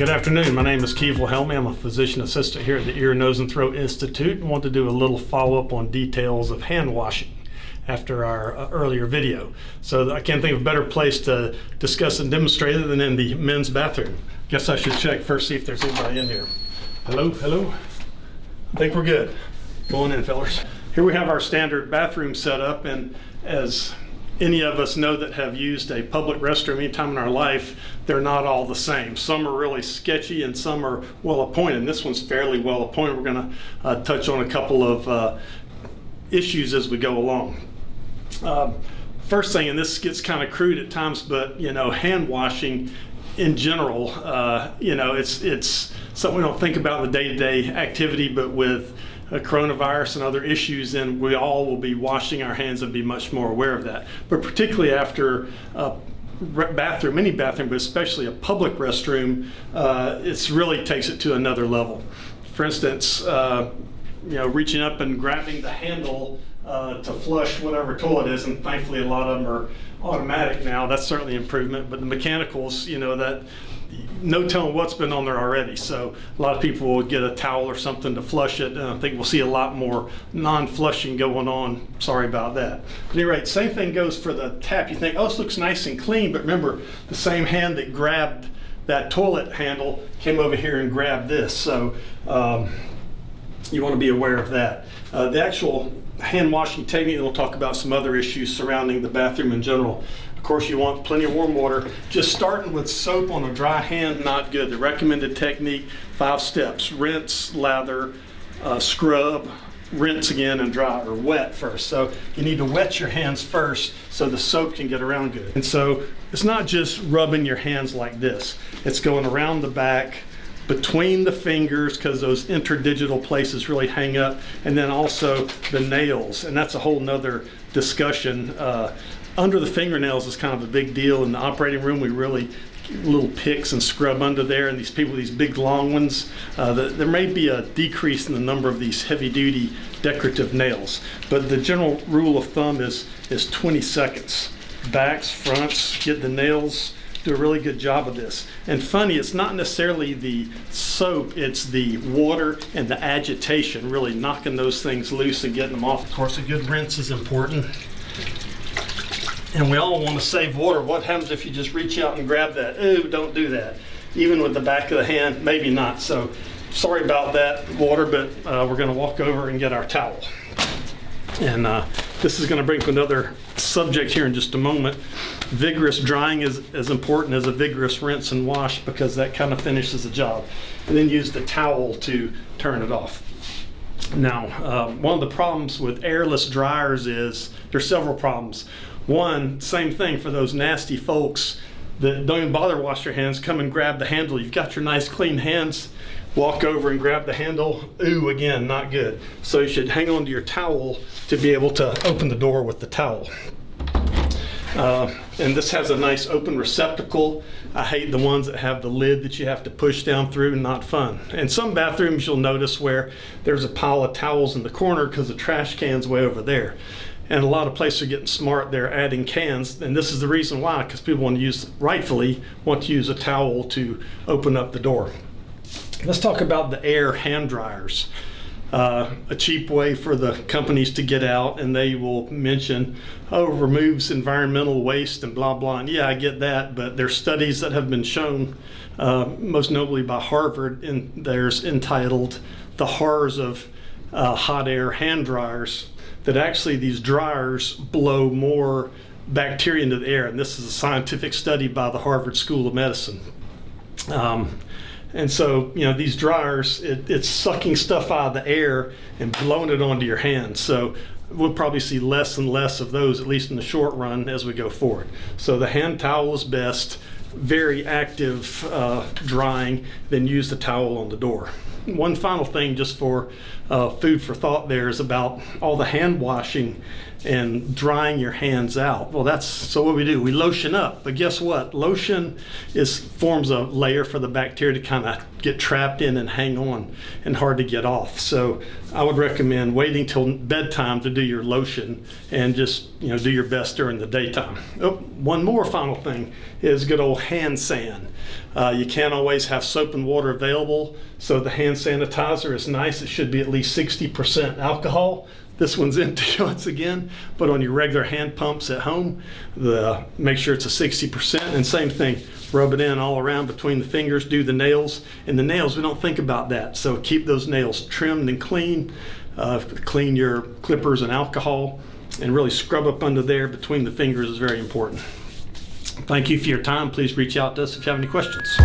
Good afternoon. My name is Keevil. I'm a physician assistant here at the Ear, Nose, and Throat Institute and want to do a little follow-up on details of hand washing after our earlier video. So I can't think of a better place to discuss and demonstrate it than in the men's bathroom. Guess I should check first, see if there's anybody in here. Hello, hello. I think we're good. Go on in, fellers. Here we have our standard bathroom setup, and as any of us know that have used a public restroom any time in our life, they're not all the same. Some are really sketchy and some are well appointed. This one's fairly well appointed. We're going to touch on a couple of issues as we go along. First thing, and this gets kind of crude at times, but hand washing in general, it's something we don't think about in the day-to-day activity, but with coronavirus and other issues, then we all will be washing our hands and be much more aware of that. But particularly after a bathroom, any bathroom, but especially a public restroom, it really takes it to another level. For instance, reaching up and grabbing the handle to flush whatever toilet is, and thankfully a lot of them are automatic now. That's certainly an improvement, but the mechanicals, that no telling what's been on there already. So a lot of people will get a towel or something to flush it, and I think we'll see a lot more non-flushing going on. Sorry about that. At any rate, same thing goes for the tap. You think, oh, this looks nice and clean, but remember, the same hand that grabbed that toilet handle came over here and grabbed this. So you want to be aware of that. The actual hand washing technique, and we'll talk about some other issues surrounding the bathroom in general. Of course, you want plenty of warm water. Just starting with soap on a dry hand, not good. The recommended technique, 5 steps: rinse, lather, scrub, rinse again, and dry, or wet first. So you need to wet your hands first so the soap can get around good. And so it's not just rubbing your hands like this. It's going around the back, between the fingers, because those interdigital places really hang up, and then also the nails, and that's a whole nother discussion. Under the fingernails is kind of a big deal. In the operating room, we really little picks and scrub under there, and these people, these big long ones, there may be a decrease in the number of these heavy-duty decorative nails, but the general rule of thumb is 20 seconds. Backs, fronts, get the nails, do a really good job of this. And funny, it's not necessarily the soap, it's the water and the agitation, really knocking those things loose and getting them off. Of course, a good rinse is important. And we all want to save water. What happens if you just reach out and grab that? Ooh, don't do that. Even with the back of the hand, maybe not. So sorry about that, water, but we're going to walk over and get our towel. And this is going to bring up another subject here in just a moment. Vigorous drying is as important as a vigorous rinse and wash, because that kind of finishes the job. And then use the towel to turn it off. Now, one of the problems with airless dryers is there's several problems. One, same thing for those nasty folks that don't even bother to wash their hands, come and grab the handle. You've got your nice clean hands, walk over and grab the handle. Ooh, again, not good. So you should hang on to your towel to be able to open the door with the towel. And this has a nice open receptacle. I hate the ones that have the lid that you have to push down through, not fun. And some bathrooms you'll notice where there's a pile of towels in the corner because the trash can's way over there. And a lot of places are getting smart, they're adding cans, and this is the reason why, because people rightfully want to use a towel to open up the door. Let's talk about the air hand dryers. A cheap way for the companies to get out, and they will mention, oh, removes environmental waste and blah, blah. And yeah, I get that, but there's studies that have been shown, most notably by Harvard, and there's entitled The Horrors of Hot Air Hand Dryers, that actually these dryers blow more bacteria into the air. And this is a scientific study by the Harvard School of Medicine. And so, these dryers, it's sucking stuff out of the air and blowing it onto your hands. So we'll probably see less and less of those, at least in the short run, as we go forward. So the hand towel is best, very active drying, then use the towel on the door. One final thing just for food for thought there is about all the hand washing and drying your hands out. Well, so what we do, we lotion up, but guess what? Lotion forms a layer for the bacteria to kind of get trapped in and hang on and hard to get off. So I would recommend waiting till bedtime to do your lotion and just do your best during the daytime. Oh, one more final thing is good old hand sand. You can't always have soap and water available, so the hand sanitizer is nice. It should be at least 60% alcohol. This one's empty once again, but on your regular hand pumps at home, make sure it's a 60%. And same thing, rub it in all around between the fingers, do the nails. And the nails, we don't think about that. So keep those nails trimmed and clean. Clean your clippers and alcohol, and really scrub up under there between the fingers is very important. Thank you for your time. Please reach out to us if you have any questions.